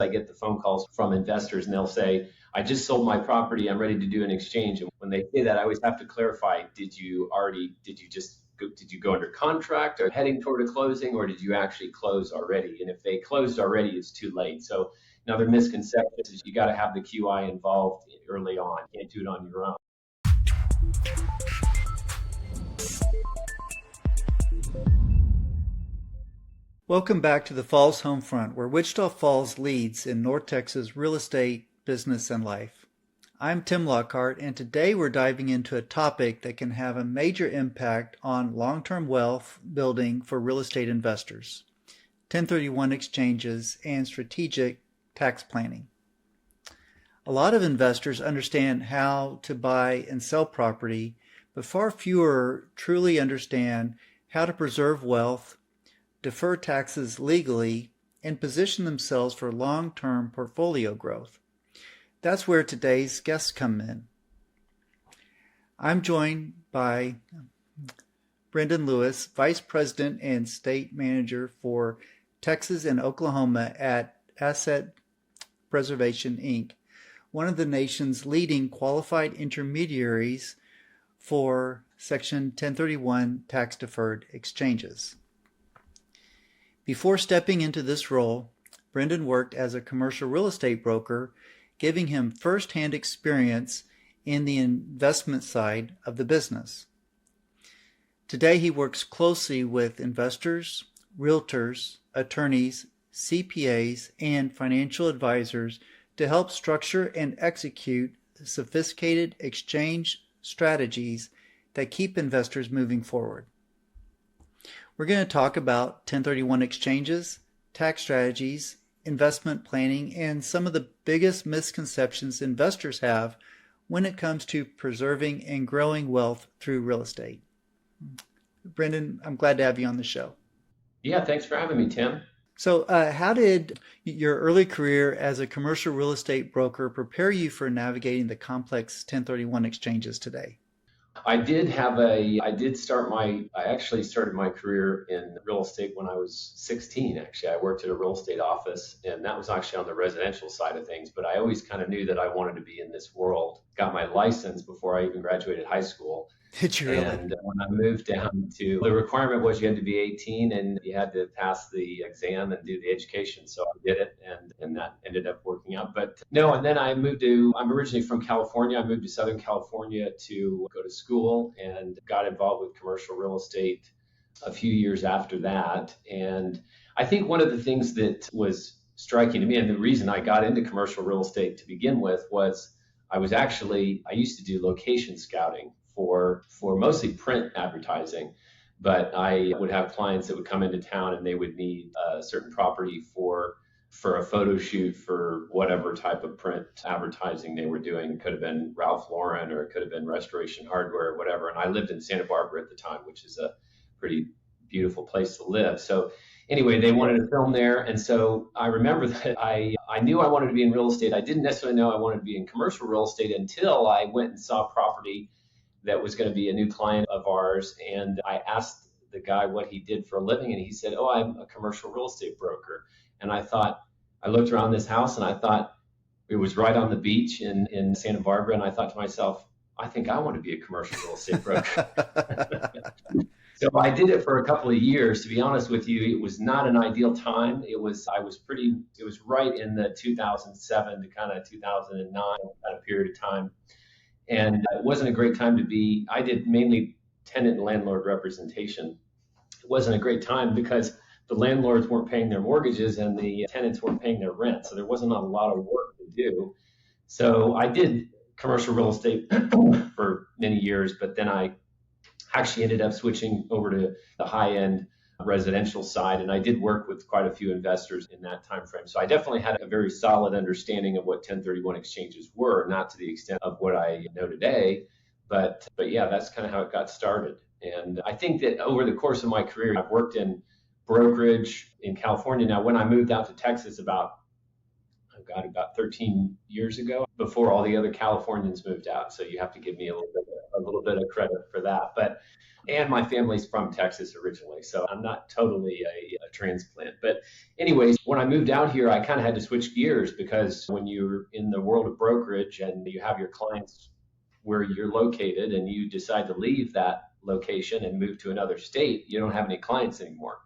I get the phone calls from investors and they'll say, I just sold my property, I'm ready to do an exchange. And when they say that, I always have to clarify, did you go under contract or heading toward a closing, or did you actually close already? And if they closed already, it's too late. So another misconception is you got to have the QI involved early on. You can't do it on your own. Welcome back to the Falls Homefront, where Wichita Falls leads in North Texas real estate, business, and life. I'm Tim Lockhart, and today we're diving into a topic that can have a major impact on long-term wealth building for real estate investors: 1031 exchanges and strategic tax planning. A lot of investors understand how to buy and sell property, but far fewer truly understand how to preserve wealth, defer taxes legally, and position themselves for long-term portfolio growth. That's where today's guests come in. I'm joined by Brendan Lewis, Vice President and State Manager for Texas and Oklahoma at Asset Preservation, Inc., one of the nation's leading qualified intermediaries for Section 1031 tax-deferred exchanges. Before stepping into this role, Brendan worked as a commercial real estate broker, giving him first-hand experience in the investment side of the business. Today, he works closely with investors, realtors, attorneys, CPAs, and financial advisors to help structure and execute sophisticated exchange strategies that keep investors moving forward. We're going to talk about 1031 exchanges, tax strategies, investment planning, and some of the biggest misconceptions investors have when it comes to preserving and growing wealth through real estate. Brendan, I'm glad to have you on the show. Yeah, thanks for having me, Tim. So how did your early career as a commercial real estate broker prepare you for navigating the complex 1031 exchanges today? I actually started my career in real estate when I was 16. Actually, I worked at a real estate office, and that was actually on the residential side of things. But I always kind of knew that I wanted to be in this world. Got my license before I even graduated high school. Did you really? And when I moved down to, the requirement was you had to be 18 and you had to pass the exam and do the education. So I did it, and that ended up working out. But no, and then I'm originally from California. I moved to Southern California to go to school and got involved with commercial real estate a few years after that. And I think one of the things that was striking to me, and the reason I got into commercial real estate to begin with, was I used to do location scouting for mostly print advertising, but I would have clients that would come into town and they would need a certain property for a photo shoot for whatever type of print advertising they were doing. It could have been Ralph Lauren, or it could have been Restoration Hardware, or whatever. And I lived in Santa Barbara at the time, which is a pretty beautiful place to live. So anyway, they wanted to film there. And so I remember that I knew I wanted to be in real estate. I didn't necessarily know I wanted to be in commercial real estate until I went and saw property that was going to be a new client of ours. And I asked the guy what he did for a living, and he said, "Oh, I'm a commercial real estate broker." And I looked around this house and I thought, it was right on the beach in Santa Barbara. And I thought to myself, I think I want to be a commercial real estate broker. So I did it for a couple of years. To be honest with you, it was not an ideal time. It was right in the 2007 to kind of 2009 kind of period of time. And it wasn't a great time to be. I did mainly tenant and landlord representation. It wasn't a great time because the landlords weren't paying their mortgages and the tenants weren't paying their rent. So there wasn't a lot of work to do. So I did commercial real estate for many years, but then I actually ended up switching over to the high-end residential side, and I did work with quite a few investors in that time frame. So I definitely had a very solid understanding of what 1031 exchanges were, not to the extent of what I know today, but yeah, that's kind of how it got started. And I think that over the course of my career, I've worked in brokerage in California. Now, when I moved out to Texas about about 13 years ago, before all the other Californians moved out. So you have to give me a little bit of credit for that. And my family's from Texas originally, so I'm not totally a transplant. But anyways, when I moved out here, I kind of had to switch gears, because when you're in the world of brokerage and you have your clients where you're located and you decide to leave that location and move to another state, you don't have any clients anymore.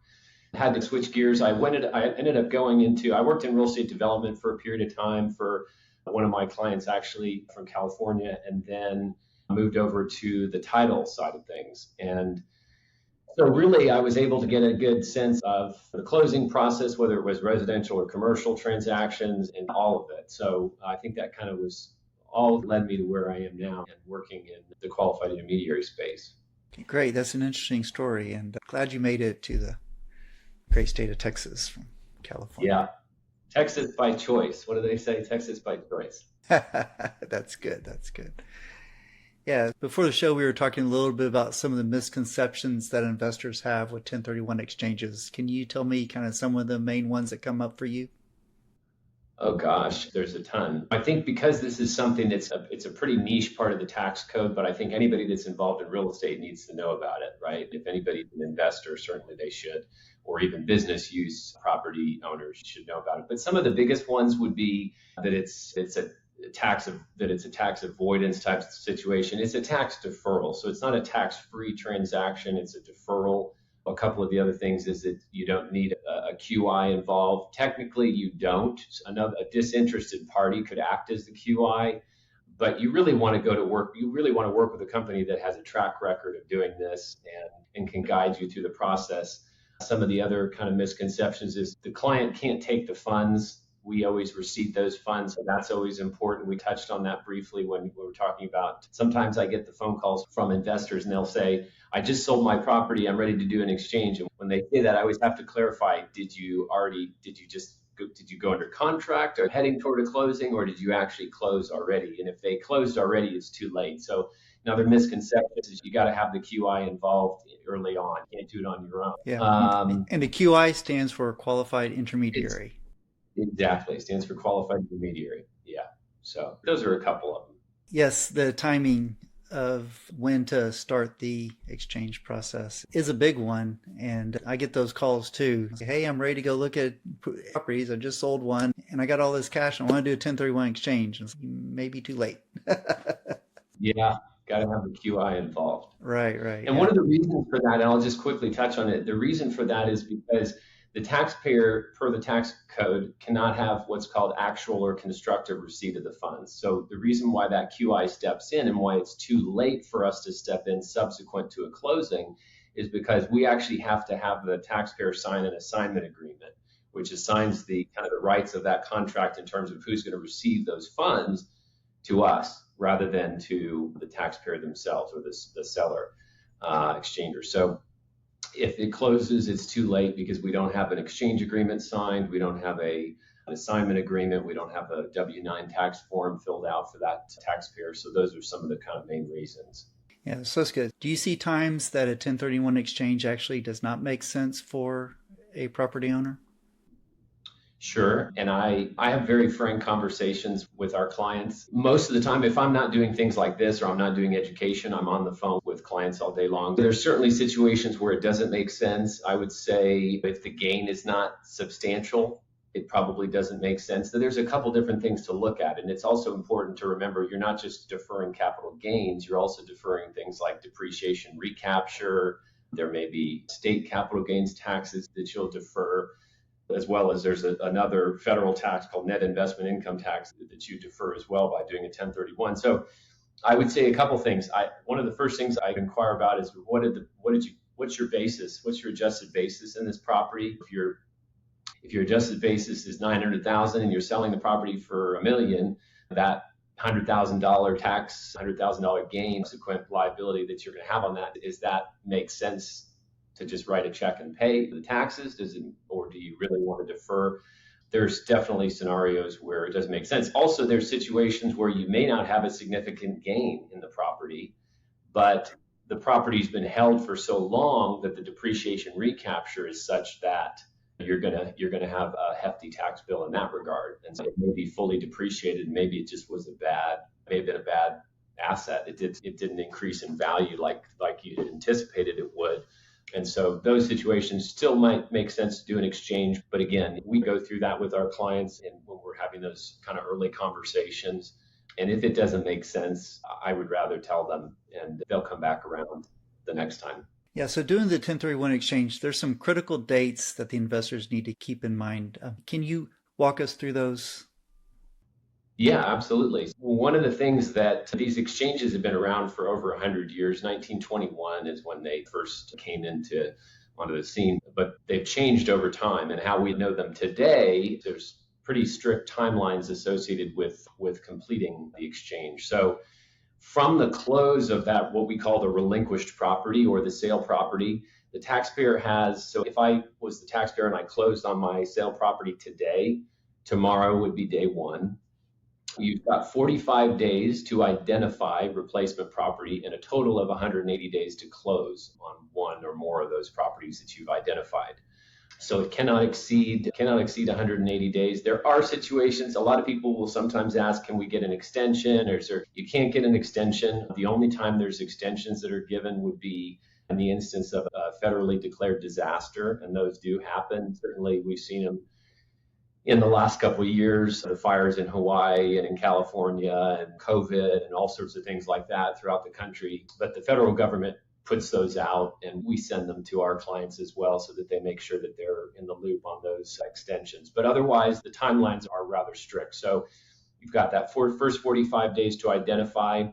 I had to switch gears. I ended up I worked in real estate development for a period of time for one of my clients, actually from California, and then moved over to the title side of things. And so really I was able to get a good sense of the closing process, whether it was residential or commercial transactions and all of it. So I think that kind of was all led me to where I am now and working in the qualified intermediary space. Great. That's an interesting story, and glad you made it to the great state of Texas from California. Yeah. Texas by choice. What do they say? Texas by choice. That's good. That's good. Yeah, before the show, we were talking a little bit about some of the misconceptions that investors have with 1031 exchanges. Can you tell me kind of some of the main ones that come up for you? Oh gosh, there's a ton. I think because this is something it's a pretty niche part of the tax code, but I think anybody that's involved in real estate needs to know about it, right? If anybody's an investor, certainly they should, or even business use property owners should know about it. But some of the biggest ones would be that it's a tax avoidance type of situation. It's a tax deferral. So it's not a tax-free transaction, it's a deferral. A couple of the other things is that you don't need a QI involved. Technically, you don't. A disinterested party could act as the QI, but you really want to go to work. You really want to work with a company that has a track record of doing this and can guide you through the process. Some of the other kind of misconceptions is the client can't take the funds. We always receive those funds, so that's always important. We touched on that briefly when we were talking about, sometimes I get the phone calls from investors and they'll say, I just sold my property, I'm ready to do an exchange. And when they say that, I always have to clarify, did you go under contract or heading toward a closing, or did you actually close already? And if they closed already, it's too late. So another misconception is you got to have the QI involved early on. You can't do it on your own. Yeah. And the QI stands for qualified intermediary. Exactly. It stands for qualified intermediary. Yeah. So those are a couple of them. Yes, the timing of when to start the exchange process is a big one. And I get those calls too. Hey, I'm ready to go look at properties. I just sold one and I got all this cash. I want to do a 1031 exchange. It's maybe too late. Yeah. Got to have the QI involved. Right. And one of the reasons for that, and I'll just quickly touch on it, the reason for that is because the taxpayer, per the tax code, cannot have what's called actual or constructive receipt of the funds. So the reason why that QI steps in and why it's too late for us to step in subsequent to a closing is because we actually have to have the taxpayer sign an assignment agreement, which assigns the kind of the rights of that contract in terms of who's going to receive those funds to us rather than to the taxpayer themselves or the seller exchanger. So if it closes, it's too late because we don't have an exchange agreement signed. We don't have an assignment agreement. We don't have a W-9 tax form filled out for that taxpayer. So those are some of the kind of main reasons. Yeah, so that's good. Do you see times that a 1031 exchange actually does not make sense for a property owner? Sure. And I have very frank conversations with our clients. Most of the time, if I'm not doing things like this or I'm not doing education, I'm on the phone with clients all day long. There's certainly situations where it doesn't make sense. I would say if the gain is not substantial, it probably doesn't make sense. So there's a couple different things to look at. And it's also important to remember you're not just deferring capital gains, you're also deferring things like depreciation recapture. There may be state capital gains taxes that you'll defer, as well as there's another federal tax called net investment income tax that you defer as well by doing a 1031. So I would say a couple things. One of the first things I inquire about is what's your basis? What's your adjusted basis in this property? If your adjusted basis is $900,000 and you're selling the property for $1 million, that $100,000 tax, $100,000 gain, subsequent liability that you're going to have on that, is that make sense to just write a check and pay the taxes? Or do you really want to defer? There's definitely scenarios where it doesn't make sense. Also, there's situations where you may not have a significant gain in the property, but the property's been held for so long that the depreciation recapture is such that you're gonna have a hefty tax bill in that regard. And so it may be fully depreciated. Maybe it just was may have been a bad asset. It didn't increase in value like you had anticipated it would. And so those situations still might make sense to do an exchange. But again, we go through that with our clients and when we're having those kind of early conversations. And if it doesn't make sense, I would rather tell them and they'll come back around the next time. Yeah, so doing the 1031 exchange, there's some critical dates that the investors need to keep in mind. Can you walk us through those? Yeah, absolutely. One of the things that these exchanges have been around for over 100 years. 1921 is when they first came onto the scene, but they've changed over time. And how we know them today, there's pretty strict timelines associated with completing the exchange. So from the close of that, what we call the relinquished property or the sale property, the taxpayer so if I was the taxpayer and I closed on my sale property today, tomorrow would be day one. You've got 45 days to identify replacement property and a total of 180 days to close on one or more of those properties that you've identified. So it cannot exceed 180 days. There are situations, a lot of people will sometimes ask, can we get an extension? You can't get an extension. The only time there's extensions that are given would be in the instance of a federally declared disaster, and those do happen. Certainly, we've seen them in the last couple of years, the fires in Hawaii and in California and COVID and all sorts of things like that throughout the country. But the federal government puts those out and we send them to our clients as well so that they make sure that they're in the loop on those extensions. But otherwise, the timelines are rather strict. So you've got that first 45 days to identify.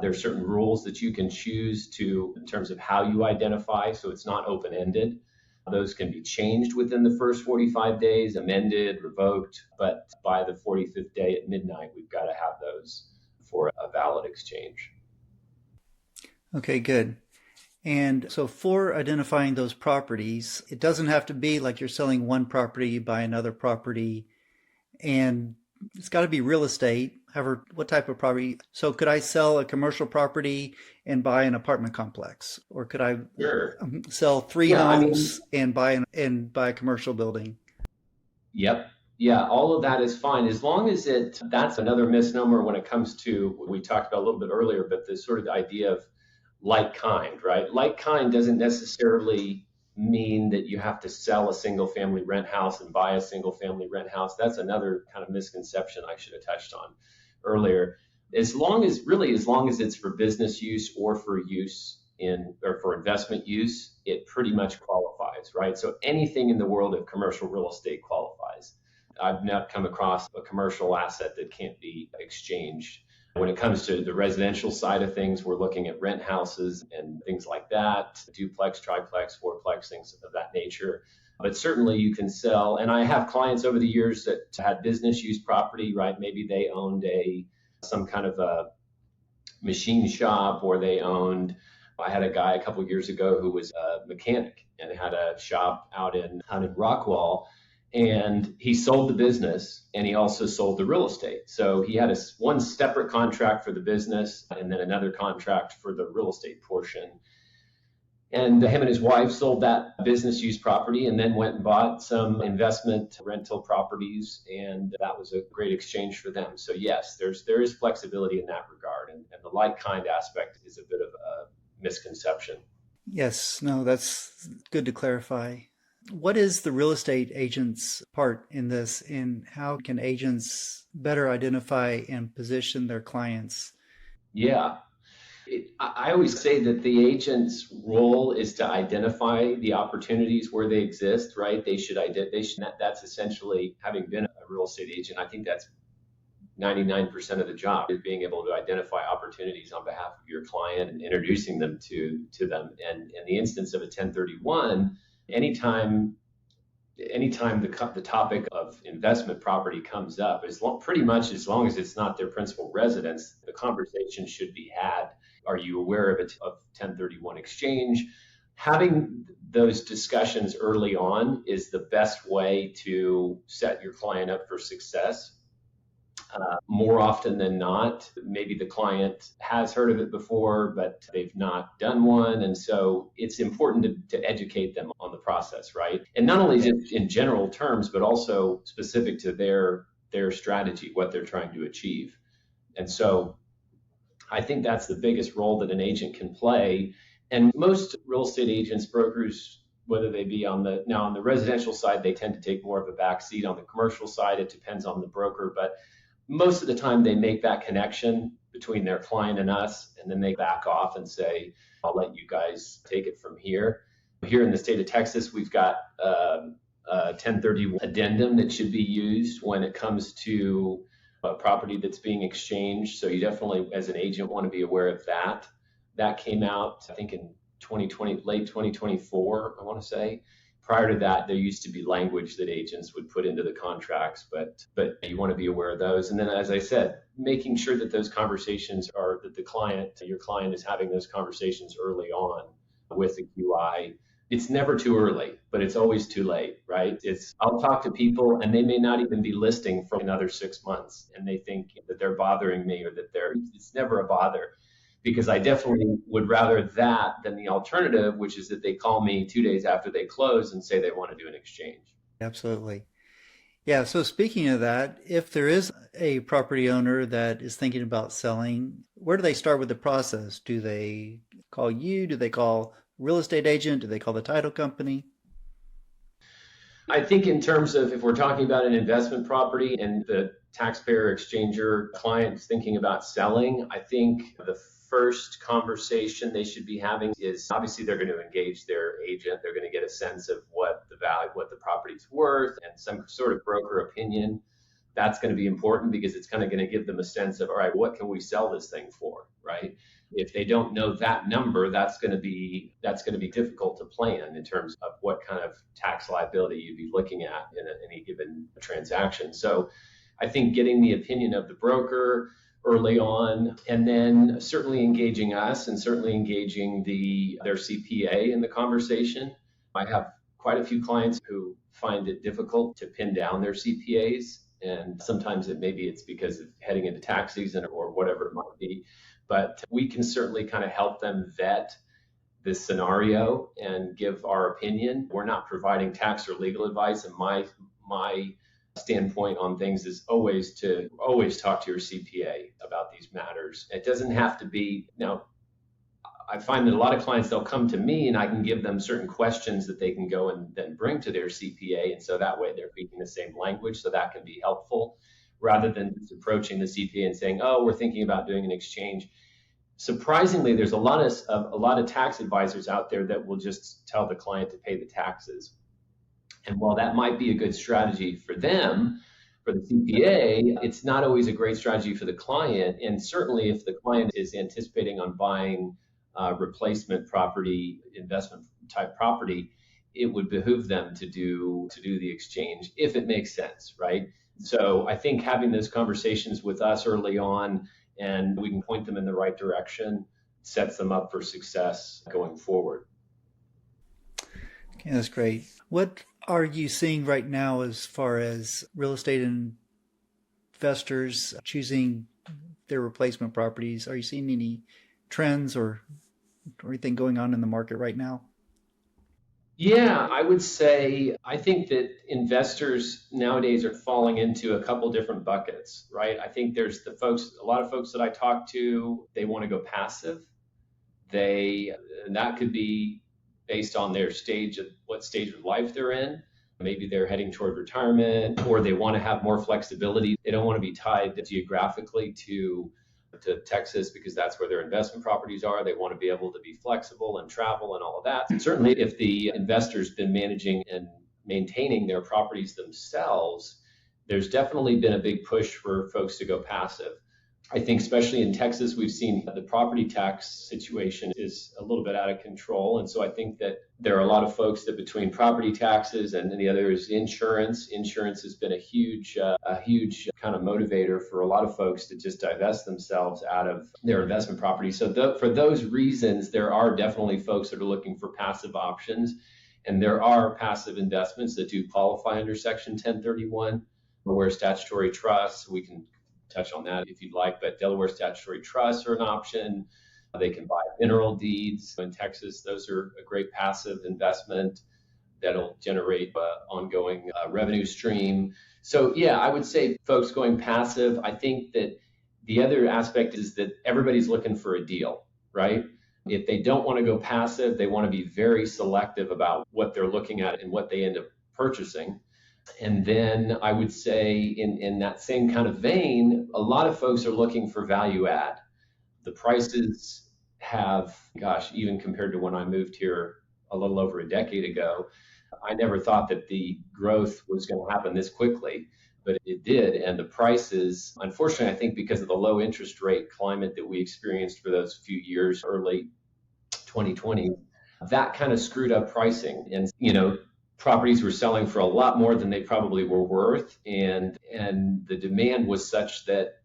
There are certain rules that you can choose in terms of how you identify, so it's not open-ended. Those can be changed within the first 45 days, amended, revoked, but by the 45th day at midnight, we've got to have those for a valid exchange. Okay, good. And so for identifying those properties, it doesn't have to be like you're selling one property, you buy another property, and it's got to be real estate. However, what type of property? So could I sell a commercial property and buy an apartment complex? Or could I sell three homes and buy a commercial building? Yep. Yeah, all of that is fine as long as that's another misnomer when it comes to what we talked about a little bit earlier, but the sort of idea of like kind, right? Like kind doesn't necessarily mean that you have to sell a single family rent house and buy a single family rent house. That's another kind of misconception I should have touched on earlier. As long as it's for business use or for for investment use, it pretty much qualifies, right? So anything in the world of commercial real estate qualifies. I've not come across a commercial asset that can't be exchanged. When it comes to the residential side of things, we're looking at rent houses and things like that, duplex, triplex, fourplex, things of that nature. But certainly you can sell, and I have clients over the years that had business use property, right? Maybe they owned some kind of a machine shop, or I had a guy a couple of years ago who was a mechanic and had a shop out in Rockwall. And he sold the business and he also sold the real estate. So he had one separate contract for the business and then another contract for the real estate portion. And him and his wife sold that business use property and then went and bought some investment rental properties. And that was a great exchange for them. So yes, there is flexibility in that regard. And the like kind aspect is a bit of a misconception. Yes, no, that's good to clarify. What is the real estate agent's part in this, and how can agents better identify and position their clients? Yeah. I always say that the agent's role is to identify the opportunities where they exist, right? That's essentially, having been a real estate agent, I think that's 99% of the job, is being able to identify opportunities on behalf of your client and introducing them to them. And in the instance of a 1031, anytime the topic of investment property comes up, pretty much as long as it's not their principal residence, the conversation should be had. Are you aware of 1031 exchange? Having those discussions early on is the best way to set your client up for success. More often than not, maybe the client has heard of it before, but they've not done one. And so it's important to educate them on the process, right? And not only just in general terms, but also specific to their strategy, what they're trying to achieve. And so I think that's the biggest role that an agent can play. And most real estate agents, brokers, whether they be on the residential side, they tend to take more of a back seat. On the commercial side, it depends on the broker, but most of the time they make that connection between their client and us, and then they back off and say, I'll let you guys take it from here. Here in the state of Texas, we've got a 1031 addendum that should be used when it comes to a property that's being exchanged. So you definitely, as an agent, want to be aware of that. That came out, I think, in 2020, late 2024, I want to say. Prior to that, there used to be language that agents would put into the contracts, but you want to be aware of those. And then, as I said, making sure that those conversations are that your client is having those conversations early on with the QI. It's never too early, but it's always too late, right? I'll talk to people and they may not even be listing for another 6 months, and they think that they're bothering me or that it's never a bother. Because I definitely would rather that than the alternative, which is that they call me 2 days after they close and say they want to do an exchange. Absolutely. Yeah. So speaking of that, if there is a property owner that is thinking about selling, where do they start with the process? Do they call you? Do they call a real estate agent? Do they call the title company? I think in terms of if we're talking about an investment property and the taxpayer exchanger client is thinking about selling, I think the first conversation they should be having is obviously they're going to engage their agent. They're going to get a sense of what the value, what the property's worth, and some sort of broker opinion. That's going to be important because it's kind of going to give them a sense of, all right, what can we sell this thing for, right? If they don't know that number, that's going to be difficult to plan in terms of what kind of tax liability you'd be looking at in any given transaction. So I think getting the opinion of the broker early on, and then certainly engaging us and certainly engaging their CPA in the conversation. I have quite a few clients who find it difficult to pin down their CPAs, and sometimes it's because of heading into tax season or whatever it might be. But we can certainly kind of help them vet this scenario and give our opinion. We're not providing tax or legal advice, and my standpoint on things is always talk to your CPA about these matters. It doesn't have to be. Now, I find that a lot of clients, they'll come to me and I can give them certain questions that they can go and then bring to their CPA. And so that way they're speaking the same language. So that can be helpful rather than just approaching the CPA and saying, oh, we're thinking about doing an exchange. Surprisingly, there's a lot of tax advisors out there that will just tell the client to pay the taxes. And while that might be a good strategy for them, for the CPA, it's not always a great strategy for the client. And certainly if the client is anticipating on buying replacement property, investment type property, it would behoove them to do the exchange if it makes sense, right? So I think having those conversations with us early on and we can point them in the right direction sets them up for success going forward. Okay, that's great. What are you seeing right now as far as real estate investors choosing their replacement properties? Are you seeing any trends or anything going on in the market right now? Yeah, I would say I think that investors nowadays are falling into a couple different buckets, right? I think there's a lot of folks that I talk to, they want to go passive. And that could be based on what stage of life they're in. Maybe they're heading toward retirement, or they want to have more flexibility. They don't want to be tied geographically to Texas because that's where their investment properties are. They want to be able to be flexible and travel and all of that. And certainly if the investor's been managing and maintaining their properties themselves, there's definitely been a big push for folks to go passive. I think especially in Texas, we've seen the property tax situation is a little bit out of control. And so I think that there are a lot of folks that between property taxes and the other is insurance has been a huge kind of motivator for a lot of folks to just divest themselves out of their investment property. So for those reasons, there are definitely folks that are looking for passive options. And there are passive investments that do qualify under Section 1031, where statutory trusts, we can touch on that if you'd like, but Delaware statutory trusts are an option. They can buy mineral deeds in Texas. Those are a great passive investment that'll generate ongoing revenue stream. So yeah, I would say folks going passive. I think that the other aspect is that everybody's looking for a deal, right? If they don't want to go passive, they want to be very selective about what they're looking at and what they end up purchasing. And then I would say in that same kind of vein, a lot of folks are looking for value add. The prices have, gosh, even compared to when I moved here a little over a decade ago, I never thought that the growth was going to happen this quickly, but it did. And the prices, unfortunately, I think because of the low interest rate climate that we experienced for those few years, early 2020, that kind of screwed up pricing. And, properties were selling for a lot more than they probably were worth. And the demand was such that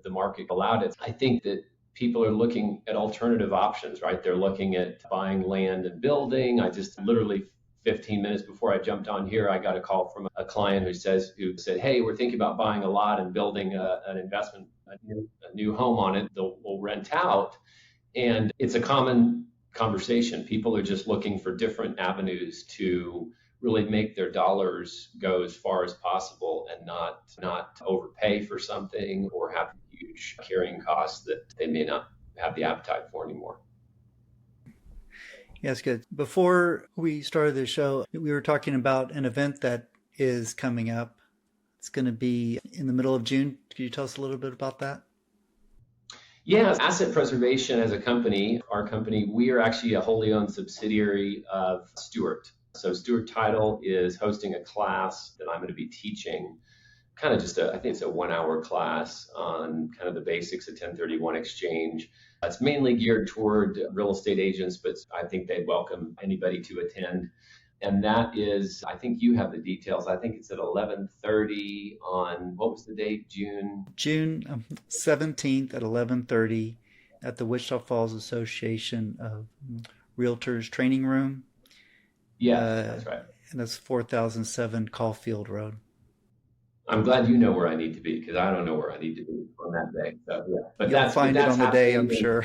the market allowed it. I think that people are looking at alternative options, right? They're looking at buying land and building. I just literally 15 minutes before I jumped on here, I got a call from a client who said, hey, we're thinking about buying a lot and building an investment, a new home on it that we'll rent out. And it's a common conversation. People are just looking for different avenues to really make their dollars go as far as possible and not overpay for something or have huge carrying costs that they may not have the appetite for anymore. Yes, good. Before we started the show, we were talking about an event that is coming up. It's going to be in the middle of June. Could you tell us a little bit about that? Yeah, Asset Preservation as a company, our company, we are actually a wholly owned subsidiary of Stewart. So Stewart Title is hosting a class that I'm going to be teaching, kind of just I think it's a 1-hour class on kind of the basics of 1031 exchange. It's mainly geared toward real estate agents, but I think they'd welcome anybody to attend. And that is, I think you have the details. I think it's at 11:30 on, what was the date? June 17th at 11:30 at the Wichita Falls Association of Realtors Training Room. Yeah, that's right. And that's 4007 Caulfield Road. I'm glad you know where I need to be because I don't know where I need to be on that day. So, yeah. But you'll find it on the day, I'm sure.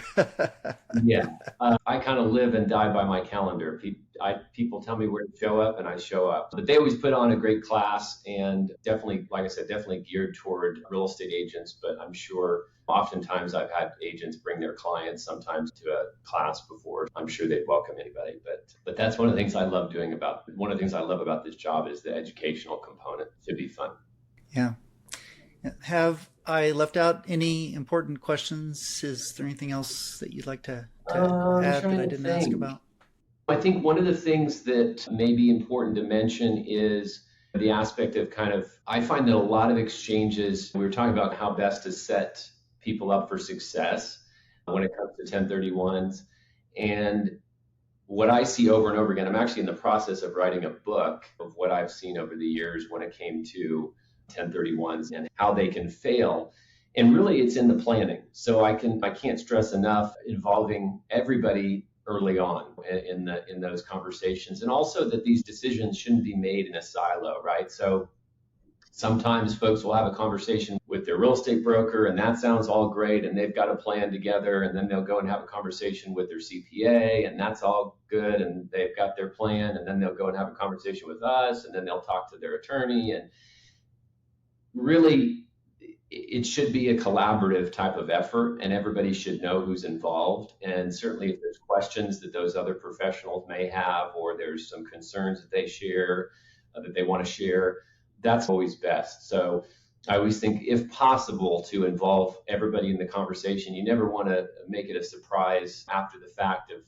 Yeah. I kind of live and die by my calendar. People tell me where to show up and I show up. But they always put on a great class and definitely, like I said, definitely geared toward real estate agents. But I'm sure oftentimes I've had agents bring their clients sometimes to a class before. I'm sure they'd welcome anybody. But that's one of the things I love about this job is the educational component. It should be fun. Yeah. Have I left out any important questions? Is there anything else that you'd like to add that I didn't ask about? I think one of the things that may be important to mention is the aspect of I find that a lot of exchanges, we were talking about how best to set people up for success when it comes to 1031s. And what I see over and over again, I'm actually in the process of writing a book of what I've seen over the years when it came to 1031s and how they can fail. And really it's in the planning. So I can't stress enough involving everybody early on in those conversations. And also that these decisions shouldn't be made in a silo, right? So sometimes folks will have a conversation with their real estate broker and that sounds all great and they've got a plan together, and then they'll go and have a conversation with their CPA and that's all good and they've got their plan, and then they'll go and have a conversation with us, and then they'll talk to their attorney. And really, it should be a collaborative type of effort and everybody should know who's involved. And certainly if there's questions that those other professionals may have, or there's some concerns that they share, that they want to share, that's always best. So I always think, if possible, to involve everybody in the conversation. You never want to make it a surprise after the fact of,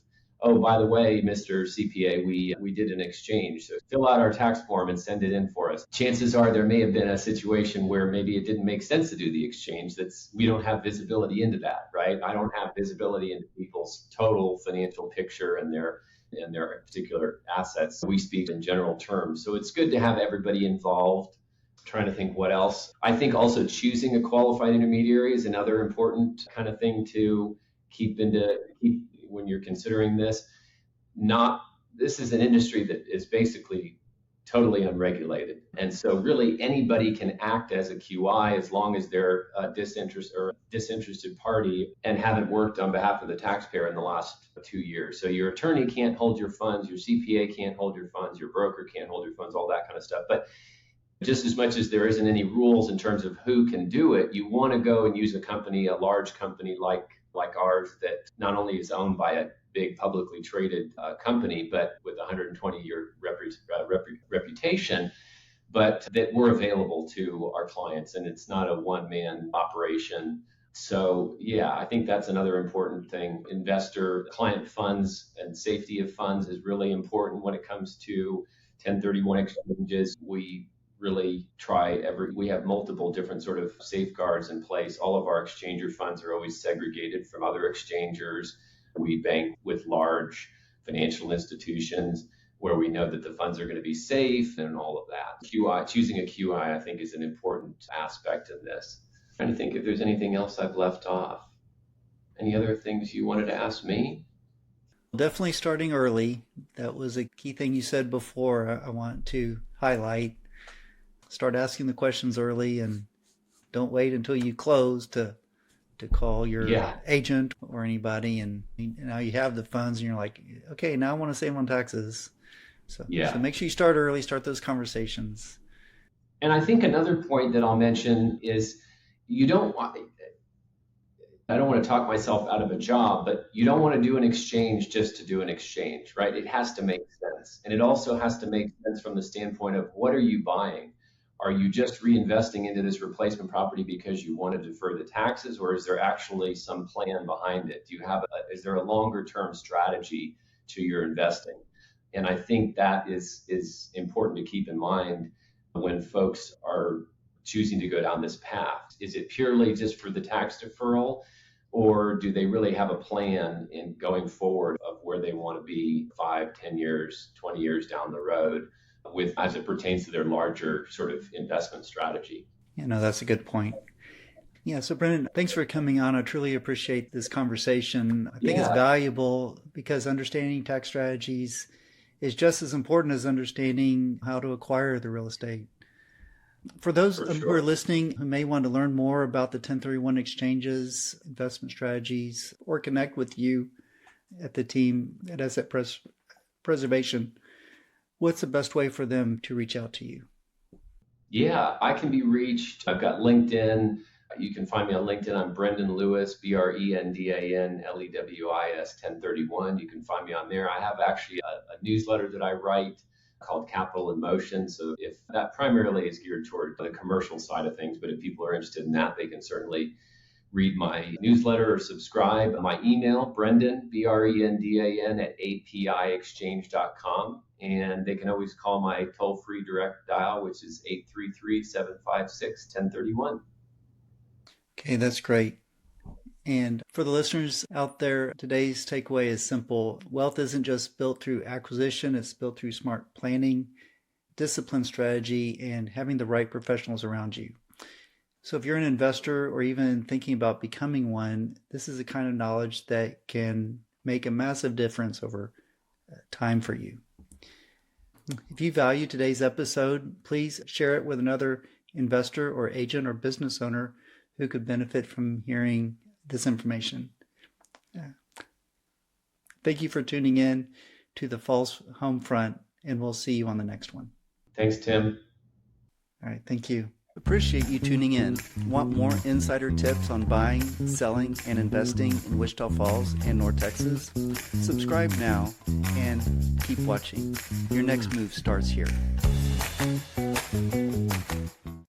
oh, by the way, Mr. CPA, we did an exchange. So fill out our tax form and send it in for us. Chances are there may have been a situation where maybe it didn't make sense to do the exchange. We don't have visibility into that, right? I don't have visibility into people's total financial picture and their particular assets. We speak in general terms. So it's good to have everybody involved. I'm trying to think what else. I think also choosing a qualified intermediary is another important kind of thing to keep when you're considering this. This is an industry that is basically totally unregulated. And so really anybody can act as a QI as long as they're a disinterested party and haven't worked on behalf of the taxpayer in the last 2 years. So your attorney can't hold your funds, your CPA can't hold your funds, your broker can't hold your funds, all that kind of stuff. But just as much as there isn't any rules in terms of who can do it, you want to go and use a large company like ours that not only is owned by a big publicly traded company, but with a 120-year reputation, but that we're available to our clients and it's not a one-man operation. So yeah, I think that's another important thing. Investor client funds and safety of funds is really important when it comes to 1031 exchanges. We really we have multiple different sort of safeguards in place. All of our exchanger funds are always segregated from other exchangers. We bank with large financial institutions where we know that the funds are going to be safe and all of that. Choosing a QI, I think, is an important aspect of this. I'm trying to think if there's anything else I've left off. Any other things you wanted to ask me? Definitely starting early. That was a key thing you said before I want to highlight. Start asking the questions early and don't wait until you close to call your agent or anybody. And now you have the funds and you're like, okay, now I want to save on taxes. So make sure you start early, start those conversations. And I think another point that I'll mention is I don't want to talk myself out of a job, but you don't want to do an exchange just to do an exchange, right? It has to make sense. And it also has to make sense from the standpoint of what are you buying? Are you just reinvesting into this replacement property because you want to defer the taxes, or is there actually some plan behind it? Is there a longer term strategy to your investing? And I think that is important to keep in mind when folks are choosing to go down this path. Is it purely just for the tax deferral, or do they really have a plan in going forward of where they want to be 5, 10 years, 20 years down the road? As it pertains to their larger sort of investment strategy. That's a good point. Yeah, so Brendan, thanks for coming on. I truly appreciate this conversation. I think it's valuable because understanding tax strategies is just as important as understanding how to acquire the real estate. For those who are listening who may want to learn more about the 1031 exchanges, investment strategies, or connect with you at the team at Asset Preservation, what's the best way for them to reach out to you? Yeah, I can be reached. I've got LinkedIn. You can find me on LinkedIn. I'm Brendan Lewis, BrendanLewis 1031. You can find me on there. I have actually a newsletter that I write called Capital in Motion. So if that primarily is geared toward the commercial side of things, but if people are interested in that, they can certainly read my newsletter or subscribe. My email, Brendan, Brendan at apiexchange.com. And they can always call my toll-free direct dial, which is 833-756-1031. Okay, that's great. And for the listeners out there, today's takeaway is simple. Wealth isn't just built through acquisition, it's built through smart planning, disciplined strategy, and having the right professionals around you. So if you're an investor or even thinking about becoming one, this is the kind of knowledge that can make a massive difference over time for you. If you value today's episode, please share it with another investor or agent or business owner who could benefit from hearing this information. Thank you for tuning in to the Falls Home Front, and we'll see you on the next one. Thanks, Tim. All right, thank you. Appreciate you tuning in. Want more insider tips on buying, selling, and investing in Wichita Falls and North Texas? Subscribe now and keep watching. Your next move starts here.